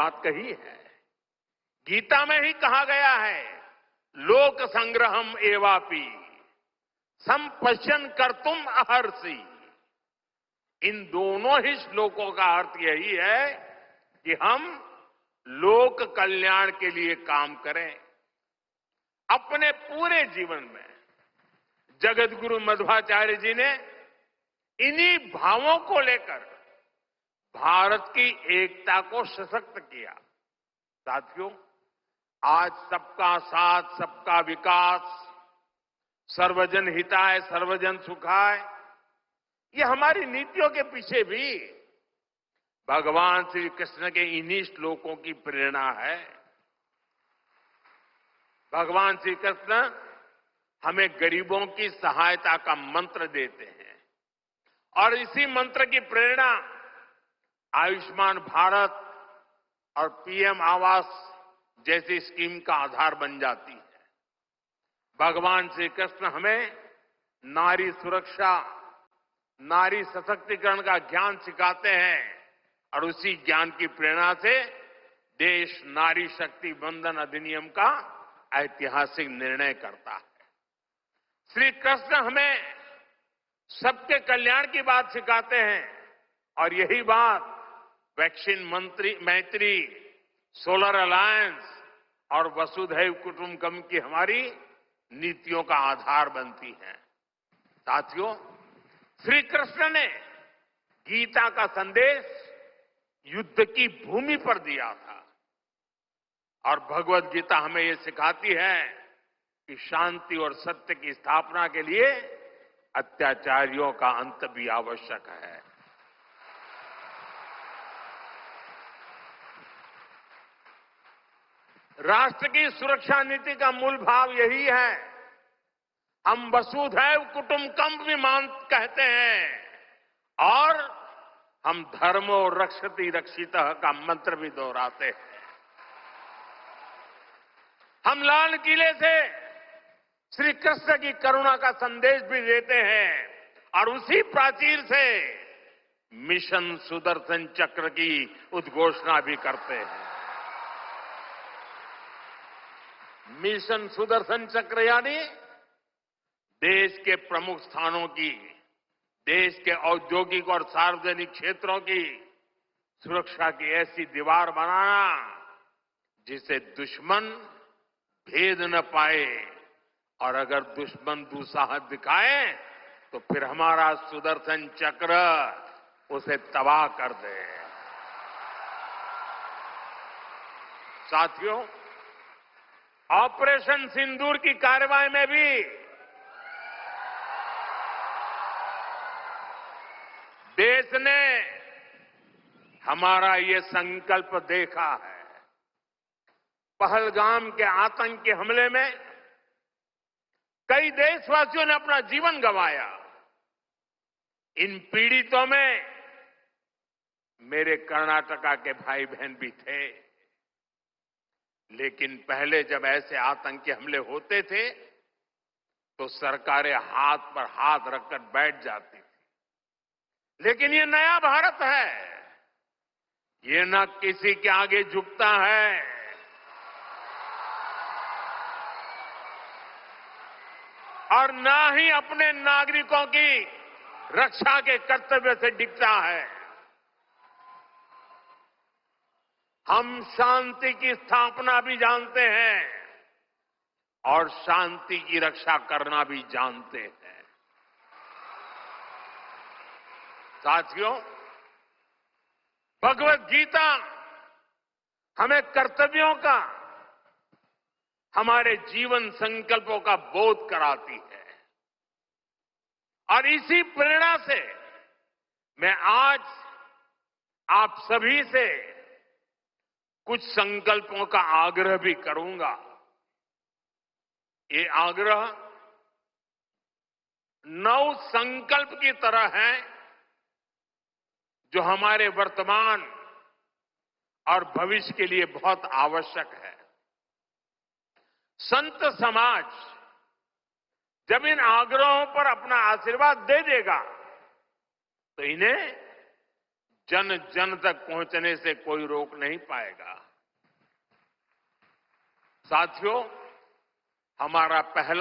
बात कही है। गीता में ही कहा गया है, लोक संग्रहम एवापि संपश्यन कर्तुम अहर्षि। इन दोनों ही श्लोकों का अर्थ यही है कि हम लोक कल्याण के लिए काम करें। अपने पूरे जीवन में जगत गुरु मध्वाचार्य जी ने इन्हीं भावों को लेकर भारत की एकता को सशक्त किया। साथियों, आज सबका साथ, सबका विकास, सर्वजन हिताय, सर्वजन सुखाय, ये हमारी नीतियों के पीछे भी भगवान श्री कृष्ण के इन्हीं श्लोकों की प्रेरणा है। भगवान श्री कृष्ण हमें गरीबों की सहायता का मंत्र देते हैं और इसी मंत्र की प्रेरणा आयुष्मान भारत और पीएम आवास जैसी स्कीम का आधार बन जाती है। भगवान श्री कृष्ण हमें नारी सुरक्षा, नारी सशक्तिकरण का ज्ञान सिखाते हैं और उसी ज्ञान की प्रेरणा से देश नारी शक्ति बंधन अधिनियम का ऐतिहासिक निर्णय करता है। श्री कृष्ण हमें सबके कल्याण की बात सिखाते हैं और यही बात वैक्सीन मैत्री, सोलर अलायंस और वसुधैव कुटुंबकम की हमारी नीतियों का आधार बनती है। साथियों, श्री कृष्ण ने गीता का संदेश युद्ध की भूमि पर दिया था और भगवत गीता हमें ये सिखाती है कि शांति और सत्य की स्थापना के लिए अत्याचारियों का अंत भी आवश्यक है। राष्ट्र की सुरक्षा नीति का मूल भाव यही है। हम वसुधैव कुटुंबकम भी कहते हैं और हम धर्मो रक्षति रक्षितः का मंत्र भी दोहराते हैं। हम लाल किले से श्री कृष्ण की करुणा का संदेश भी देते हैं और उसी प्राचीर से मिशन सुदर्शन चक्र की उद्घोषणा भी करते हैं। मिशन सुदर्शन चक्र यानी देश के प्रमुख स्थानों की, देश के औद्योगिक और सार्वजनिक क्षेत्रों की सुरक्षा की ऐसी दीवार बनाना जिसे दुश्मन भेद न पाए और अगर दुश्मन दुस्साहस दिखाए तो फिर हमारा सुदर्शन चक्र उसे तबाह कर दे। साथियों, ऑपरेशन सिंदूर की कार्रवाई में भी देश ने हमारा ये संकल्प देखा है। पहलगाम के आतंकी हमले में कई देशवासियों ने अपना जीवन गंवाया। इन पीड़ितों में मेरे कर्नाटका के भाई बहन भी थे। लेकिन पहले जब ऐसे आतंकी हमले होते थे तो सरकारें हाथ पर हाथ रखकर बैठ जाती थी। लेकिन ये नया भारत है, ये न किसी के आगे झुकता है और न ही अपने नागरिकों की रक्षा के कर्तव्य से डिगता है। हम शांति की स्थापना भी जानते हैं और शांति की रक्षा करना भी जानते हैं। साथियों, भगवत गीता हमें कर्तव्यों का, हमारे जीवन संकल्पों का बोध कराती है और इसी प्रेरणा से मैं आज आप सभी से कुछ संकल्पों का आग्रह भी करूंगा। ये आग्रह 9 संकल्प की तरह है जो हमारे वर्तमान और भविष्य के लिए बहुत आवश्यक है। संत समाज जब इन आग्रहों पर अपना आशीर्वाद दे देगा तो इन्हें जन जन तक पहुंचने से कोई रोक नहीं पाएगा। साथियों, हमारा पहला